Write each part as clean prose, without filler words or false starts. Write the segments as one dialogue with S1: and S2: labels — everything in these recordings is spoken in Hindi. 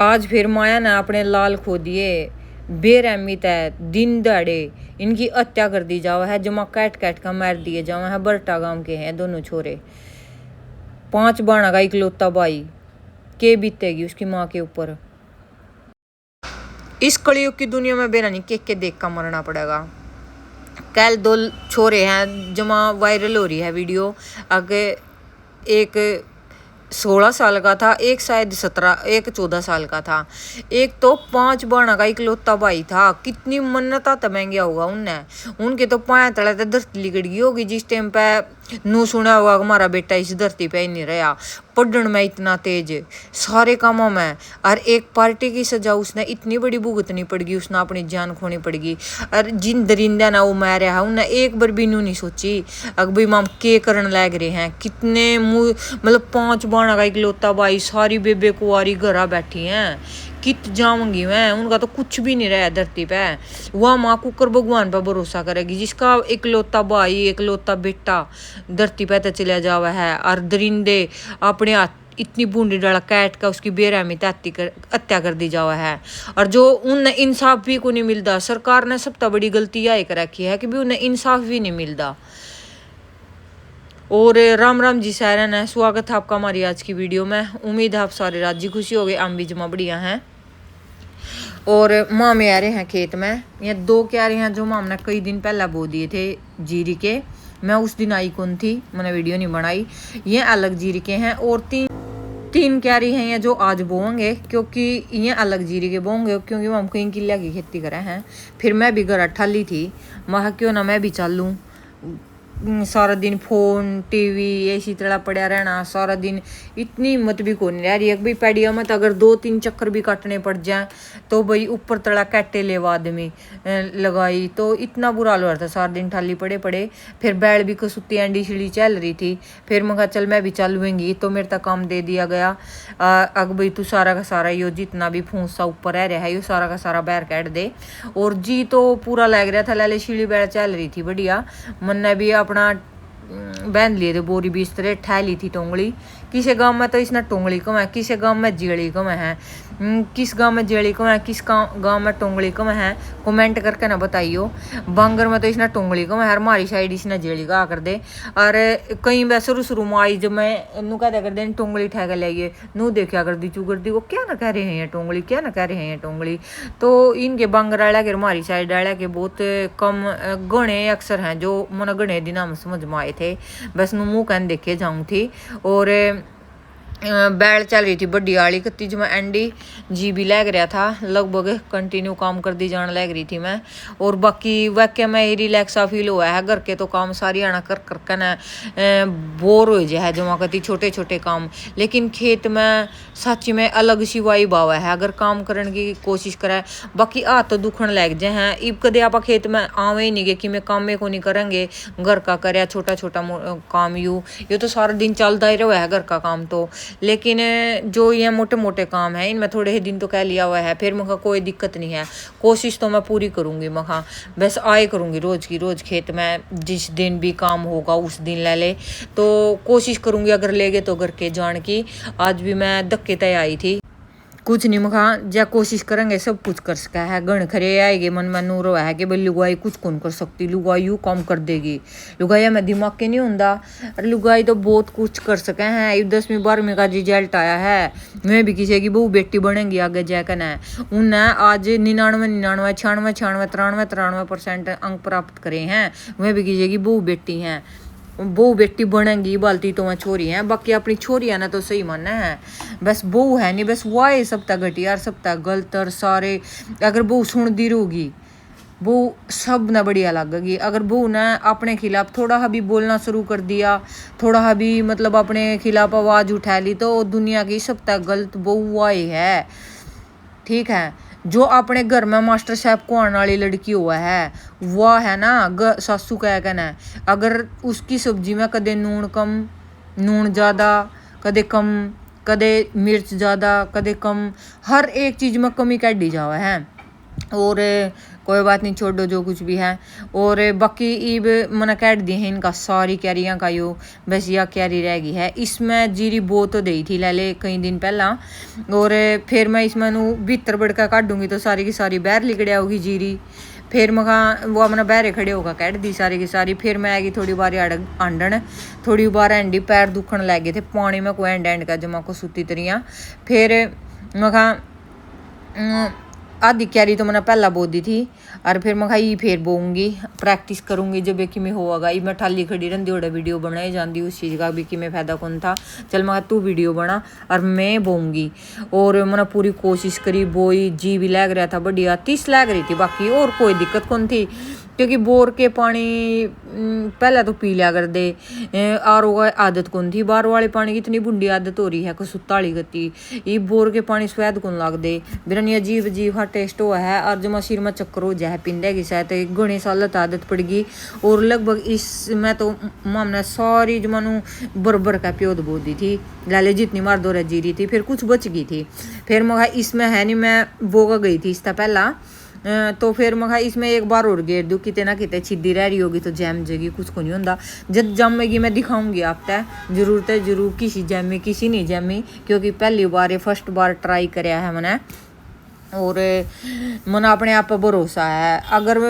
S1: आज फिर माया ने अपने लाल खो दिए। बेरहमी तय दिन दहाड़े इनकी हत्या कर दी जावा है। जमा कैट कैट का मार दिए जावा है। बरटा गांव के हैं दोनों छोरे। 5 बाणा का इकलौता भाई के बीतेगी उसकी माँ के ऊपर। इस कलयुग की दुनिया में बेरा नहीं के देख का मरना पड़ेगा। कल 2 छोरे हैं जमा वायरल हो रही है वीडियो। आगे एक 16 साल का था, एक शायद 17, एक 14 साल का था। एक तो 5 बाणा का इकलौता भाई था। कितनी मन्नता तमंगिया होगा उनने। उनके तो पाया तले तो धरती लिगड़ गई होगी जिस टाइम पे नू सुना होगा हमारा बेटा इस धरती पे ही नहीं रहा। पढ़ने में इतना तेज, सारे कामों में। और एक पार्टी की सजा उसने इतनी बड़ी भुगतनी पड़गी, उसने अपनी जान खोनी पड़गी। और जिन दरिंदा ना वो मारे है उन्हें एक बार भी नू नहीं सोची अग भाई माम के करन लग रहे हैं। कितने मुँह मतलब 5 बाणा का इकलौता भाई, सारी बेबे कुआरी घरा बैठी हैं। कित जाऊंगी मैं, उनका तो कुछ भी नहीं रहा धरती पे। वह माँ कुकर भगवान पर भरोसा करेगी जिसका इकलौता भाई इकलौता बेटा धरती पे तो चला जावा है। और दरिंदे अपने हाथ इतनी बूंदी डाला कैट का उसकी बेरहमी हत्या कर दी जावा है। और जो उन्हें इंसाफ भी को नहीं मिलता। सरकार ने सबसे बड़ी गलती यह कर रखी है कि भी उन्हें इंसाफ भी नहीं मिलता। और राम राम जी सारन है, स्वागत है आपका हमारी आज की वीडियो में। उम्मीद है आप सारे राजी खुशी हो गए। हम भी जमा बढ़िया हैं। और माँ में आ रहे हैं खेत में। ये 2 क्यारे हैं जो माम ने कई दिन पहला बो दिए थे जीरी के। मैं उस दिन आई कौन थी, मैंने वीडियो नहीं बनाई। ये अलग जीरी के हैं। और 3 क्यारी हैं ये जो आज बोएंगे, क्योंकि ये अलग जीरी के बोएंगे क्योंकि हम कहीं किले की खेती करे हैं। फिर मैं भी घर ठाली थी, मैं क्यों ना मैं भी चालूँ। सारा दिन फोन टीवी ऐसी तरह पड़ा रहना सारा दिन, इतनी हिम्मत भी कौन रह रही है भाई पैडिया में। अगर 2-3 चक्कर भी काटने पड़ जाए तो भाई ऊपर तड़ा कैटे लेवा आदमी लगाई तो इतना बुरा हाल हो रहा था। सारा दिन ठाली पड़े पड़े। फिर बैल भी कसुती एंडी छिड़ी चल रही थी। फिर मैं कहा चल मैं भी चलूँगी, तो मेरे तक काम दे दिया गया। अग भाई तू सारा का सारा यो जितना भी फूंसा ऊपर रह रहा है यो सारा का सारा बैर काट दे। और जी तो पूरा लग रहा था लाले छिड़ी बैल चल रही थी बढ़िया। मन भी अपना बांध लिए थे बोरी बीस तरह ठा ली थी टोंगली। किसी गांव में तो इसने टोंगली कम है, किसी गांव में जेड़ी कम है। किस गांव में जेड़ी कम है, किस गांव में टोंगली कम है, कमेंट करके ना बताइयो। बांगर में तो इसने टोंगली कम है, हमारी साइड इसने जेड़ी का कर दे। और कहीं मैं शुरू में आई जब मैं नू कहता कर दे टोंगली ठा कर लाइए, नू देखा कर दी चुकर दी वो क्या ना कह रहे हैं ये टोंगली, क्या ना कह रहे हैं ये टोंगली। तो इनके बांगर आड़ा के हमारी साइड आड़ा के बहुत कम गणे अक्सर हैं जो मन गणे दिन हम समझ में आए थे। बस नू मुँह कहने देखे जाऊँ थी। और बैल चल रही थी बड्डी आली कत्ती जो मैं एंडी जी भी लग रहा था, लगभग कंटिन्यू काम कर दी जाने लग रही थी मैं। और बाकी वाक्य में ही रिलैक्सा फील हुआ है। घर के तो काम सारी आना कर करके ना बोर हो जाए जमा करती छोटे छोटे काम। लेकिन खेत में सच में अलग सी वाइब आवा है अगर काम करने की कोशिश करे। बाकी हाथ तो दुखन लग जाए हैं। इब कदे आप खेत में आवे ही नहीं गए कि मैं काम में को नहीं करेंगे। घर का करे छोटा छोटा काम ये तो सारा दिन चलता ही रहा है घर का काम तो। लेकिन जो ये मोटे मोटे काम है इनमें थोड़े ही दिन तो कह लिया हुआ है। फिर मैं कोई दिक्कत नहीं है, कोशिश तो मैं पूरी करूँगी। मैं बस आए करूँगी रोज़ की रोज़ खेत में। जिस दिन भी काम होगा उस दिन ले तो कोशिश करूँगी अगर ले गए तो घर के जान की। आज भी मैं धक्के तय आई थी, कुछ नहीं मखा जा कोशिश करेंगे सब कुछ कर सका है। गण खरे आएगी मन में नूर है कि भाई लुगाई कुछ कौन कर सकती, लुगाई यूँ काम कर देगी। लुगाई में दिमाग के नहीं होंदा। अरे लुगाई तो बहुत कुछ कर सके हैं। 10वीं 12वीं का रिजल्ट आया है, मैं भी किसी की बहू बेटी बनेंगी आगे जाकर न। उन्हें आज 99 96 93 अंक प्राप्त करे हैं। मैं भी किसी की बहू बेटी हैं, बहू बेटी बनेंगी बालती तो मैं छोरी हैं। बाकी अपनी छोरियां ना तो सही मानना है। बस बहू है नहीं, बस वाह सब तक घटिया सब तक गलत और सारे। अगर बहू सुनती रहोगी बहू सब ना बढ़िया लगेगी। अगर बहू ने अपने खिलाफ थोड़ा भी बोलना शुरू कर दिया, थोड़ा भी मतलब अपने खिलाफ आवाज़ उठा ली तो दुनिया की सब तक गलत बहू वाह है। ठीक है, जो अपने घर में मास्टर साहब को आने वाली लड़की हुआ है वह है ना सासू का कहना है। अगर उसकी सब्जी में कदे नून कम, नून ज़्यादा, कदे कम, कदे मिर्च ज़्यादा, कदे कम, हर एक चीज़ में कमी काटी जावा है। और कोई बात नहीं, छोड़ दो जो कुछ भी है। और बाकी ईब मना कैट दिए हैं इनका सारी कैरियाँ का यो, बस यह कैरी रह गई है। इसमें जीरी बो तो दी थी ले कई दिन पहला, और फिर मैं इसमें भीतर बड़का काटूंगी तो सारी की सारी बाहर लिकड़िया होगी जीरी। फिर मखा वो अपना बहरे खड़े होगा कैट दी सारी की सारी। फिर मैं आएगी थोड़ी बार आंडन, थोड़ी बार एंडी पैर दुखन लग गए थे पानी में कोई एंड का जमा को सूती तरिया। फिर मखा आधी क्यारी तो मैंने पहला बो दी थी, और फिर मैं ये फिर बोऊंगी, प्रैक्टिस करूंगी जब कि मैं होगा। मैं ठाली खड़ी रही ओडा वीडियो बनाई जाती उस चीज़ का भी कि मैं फायदा कौन था। चल मैं तू वीडियो बना और मैं बोऊंगी। और मैंने पूरी कोशिश करी, बोई, जी भी लग रहा था बढ़िया, 30 लग रही थी बाकी, और कोई दिक्कत कौन थी क्योंकि बोर के पानी पहले तो पी लिया कर दे, आर ओ आदत कौन थी। बार वाले पानी की इतनी बुंडी आदत हो रही है कसुत्ता वाली गति, ये बोर के पानी स्वाद कौन लग दे बिरनी अजीब अजीब हाँ टेस्ट हुआ है। और जमा सिर में चक्कर हो जाए पिंडे की शायद घने साल आदत पड़ गई। और लगभग इसमें तो मामने सारी जमानू बरबर का प्योद बो दी थी लाले, जितनी मार दो जी रही थी, फिर कुछ बच गई थी। फिर मैं इसमें है नहीं, मैं बोगा गई थी इसका पहला, तो फिर मैं इसमें एक बार और गेर दूँ, कितने ना कितने छिद्दी रह रही होगी तो जैम जगी, कुछ को नहीं होता। जब जमेगी मैं दिखाऊंगी आप तय जरूरत है, जरूर किसी जैमी किसी नहीं जैमी, क्योंकि पहली बार फर्स्ट बार ट्राई कराया है मैंने। और मन अपने आप पर भरोसा है। अगर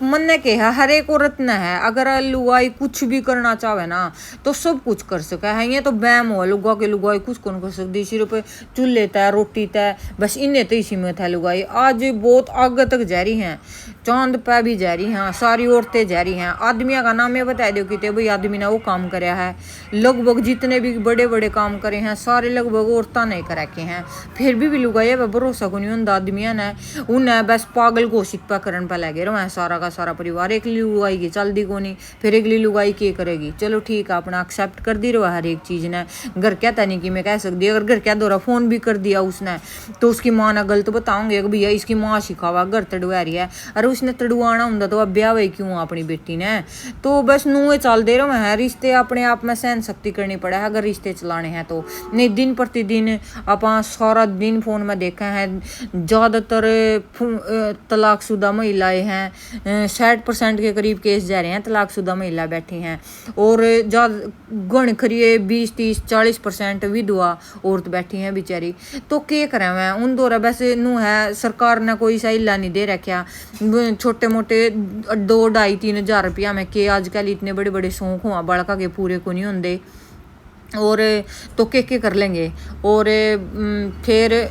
S1: मन ने कहा हर एक औरत ने है, अगर लुगाई कुछ भी करना चाहे ना तो सब कुछ कर सके है। ये तो बैम हो लुगा के लुगाई कुछ कौन कर सकती, सिर्फ चूल्हे तय रोटी तय बस इन्हें तो ही सीमित है लुगाई। आज बहुत आगे तक जा रही हैं, चांद पे भी जा रही हैं, सारी औरतें जा रही हैं। आदमियों का नाम ये बता दो कि भाई आदमी ने वो काम कराया है, लगभग जितने भी बड़े बड़े काम करे हैं सारे लगभग औरतें नहीं करा के हैं। फिर भी लुगाई भरोसा को नहीं होता आदमियों ने, उन्हें बस पागल घोषित पे करने पे लगे रहो सारा सारा परिवार। एक लुगाई की चलती को नहीं, फिर एक लुगाई क्या करेगी। चलो ठीक है, अपना एक्सेप्ट कर दी रहा हर एक चीज़ ने। घर क्या था नहीं कि मैं कह सकती, अगर घर क्या दौरा फोन भी कर दिया उसने तो उसकी माँ ने गलत बताऊंगे कि भैया इसकी माँ सिखावा घर तड़वा रही है, अरे उसने तड़वाना होंगे तो अब ब्याह हुई क्यों अपनी बेटी ने। तो बस नूए चल दे रहे हैं रिश्ते, अपने आप में सहन शक्ति करनी पड़ा है अगर रिश्ते चलाने हैं तो। नहीं दिन प्रतिदिन आप सारा दिन फोन में देखा है, ज़्यादातर तलाकशुदा महिलाएं हैं, 60% के करीब केस जा रहे हैं तलाकशुदा महिला बैठी हैं। और गण खरिए 20-30-40% विधवा औरत बैठी हैं बेचारी। तो क्या करें मैं उन दौरा वैसे नू है, सरकार ने कोई सा हिला नहीं दे रखा, छोटे मोटे 2-2.5-3 हज़ार रुपया में के आजकल इतने बड़े बड़े शौक हुआ बड़का के पूरे को नहीं होंगे। और तो के कर लेंगे। और फिर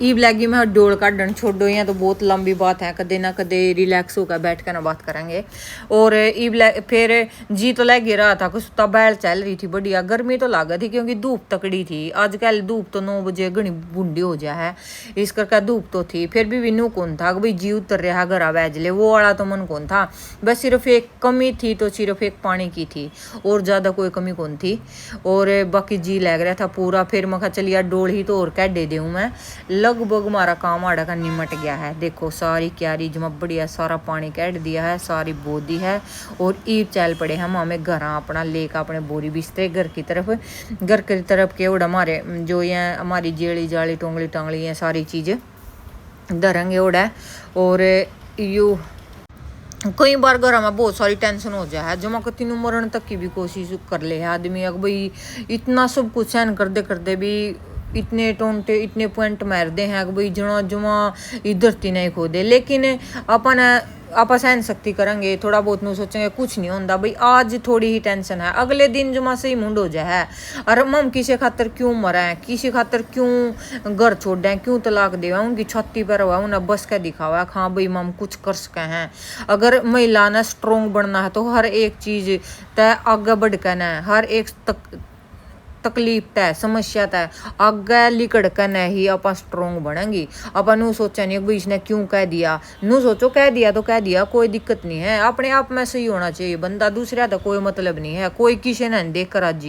S1: ईब लगी मैं डोल काटन छोड़ो, यहाँ तो बहुत लंबी बात है, कदे ना कदे रिलैक्स होकर बैठ कर ना बात करेंगे। और ईब फिर जी तो लग रहा था कुछ तब बैल चल रही थी बढ़िया, गर्मी तो लगा थी क्योंकि धूप तकड़ी थी। आजकल धूप तो 9 बजे घनी बूंदी हो जा है, इस करके धूप तो थी। फिर भी विनू कौन था भाई जी उतर रहा घर बैजले, वो वाला तो मन कौन था। बस सिर्फ एक कमी थी तो सिर्फ एक पानी की थी, और ज़्यादा कोई कमी कौन थी। और बाकी जी लग रहा था पूरा। फिर मैं चलिए डोल ही तो और कह दे दूँ मैं, लगभग हमारा काम आड़ा का निमट गया है। देखो सारी क्यारी जमा बढ़िया सारा पानी कैट दिया है, सारी बोदी है। और ईब चल पड़े हम हमें घर अपना लेकर अपने बोरी बिस्तरे घर की तरफ के उड़ा हमारे जो ये हमारी जेड़ी जाली टोंगली टांगली है सारी चीज़ें धरेंगे उड़ा। और यू कई बार घर में बहुत सारी टेंशन हो जाए, जमा कती मरण तक की भी कोशिश कर ले आदमी। अगर भाई इतना सब कुछ सहन करते भी इतने टोंटे इतने पॉइंट मारते हैं कि भाई जमा धरती नहीं खो दे। लेकिन अपन आप सहन शक्ति करेंगे, थोड़ा बहुत नहीं सोचेंगे कुछ नहीं होता भाई। आज थोड़ी ही टेंशन है, अगले दिन जमा से ही मुंड हो जाए। और हम किसी खातर क्यों मरे, किसी खातर क्यों घर छोड़ दें, क्यों तलाक दे, उनकी छाती पर हुआ उन्हें बस का दिखावा हाँ भाई हम कुछ कर सके हैं। अगर महिला ने स्ट्रोंग बनना है तो हर एक चीज़ तय आगे बढ़ कर है, हर एक तकलीफ तय समस्या तय आगे लिकड़ कर नहीं आप स्ट्रोंग बनेंगी। आप नू सोचा नहीं भाई इसने क्यों कह दिया, नू सोचो कह दिया तो कह दिया, कोई दिक्कत नहीं है। अपने आप में सही होना चाहिए बंदा, दूसरा तो कोई मतलब नहीं है। कोई किसी ने देख कर आज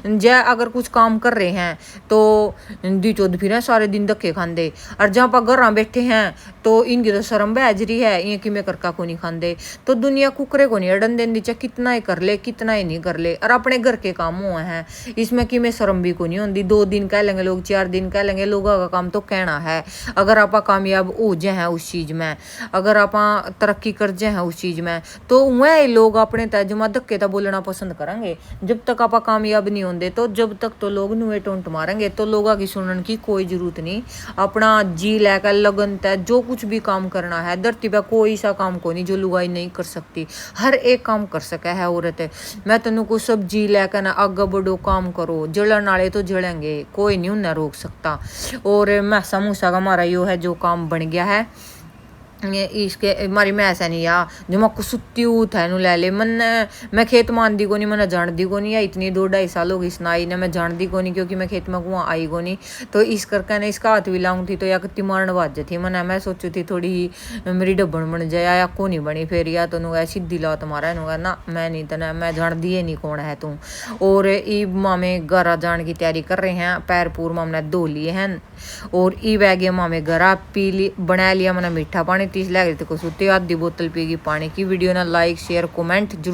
S1: जय अगर कुछ काम कर रहे हैं तो दी चौध फिर सारे दिन धक्के खाते, और जहाँ पर घर बैठे हैं तो इनकी तो शर्म बैजरी है, ये कि मैं करका को नहीं खाते। तो दुनिया कुकरे को नहीं अड़न देंदी, चाहे कितना ही कर ले कितना ही नहीं कर ले। और अपने घर के काम हुए हैं, इसमें कि मैं शर्म भी को नहीं होती 2 दिन कह लेंगे लोग 4 दिन कह लेंगे लोगों का काम तो कहना है अगर आप कामयाब हो जाए हैं उस चीज़ में अगर आप तरक्की कर जाए हैं उस चीज़ में तो वह लोग अपने तर्जुमा धक्के तो बोलना पसंद करेंगे जब तक आप कामयाब नहीं होंगे तो जब तक तो लोग नुए टोंट मारेंगे तो लोगों की सुनने की कोई जरूरत नहीं अपना जी लेकर लगन तय जो कुछ भी काम करना है धरती पर कोई सा काम को नहीं जो लुगाई नहीं कर सकती हर एक काम कर सके है औरत मैं तेन को सब जी लेकर ना आगे बढ़ो काम करो जलन वाले तो जलेंगे कोई नहीं उन्हें रोक सकता और मैसा मूसा का हमारा यो है जो काम बन गया है इसके मारी मैं ऐसा नहीं आ जो मैं सुती ऊत है ले ले मन मैं खेत मानदी को नहीं मैंने जानती को नहीं या इतनी 2-2.5 साल हो गई सुनाई ने मैं जानती को नहीं क्योंकि मैं खेत में वहाँ आई को नहीं तो इस करके ना इसका हाथ भी लाऊँ थी तो या कितनी मारन बाज थी मैं सोचू थी थोड़ी ही मेरी डब्बन बन जाए या को नहीं बनी फिर या तो नुगा सीधी ला तुम्हारा नुगा ना मैं नहीं तो ना मैं जानती है नहीं कौन है तू और ई मामे घरा जाने की तैयारी कर रहे हैं पैर पूर मामने धो लिए हैं और ई बह गया मामे घरा पी ली बना लिया मैंने मीठा पानी 30 लग रही थी को सुते आधी बोतल पीगी पानी की वीडियो ना लाइक शेयर कमेंट जरूर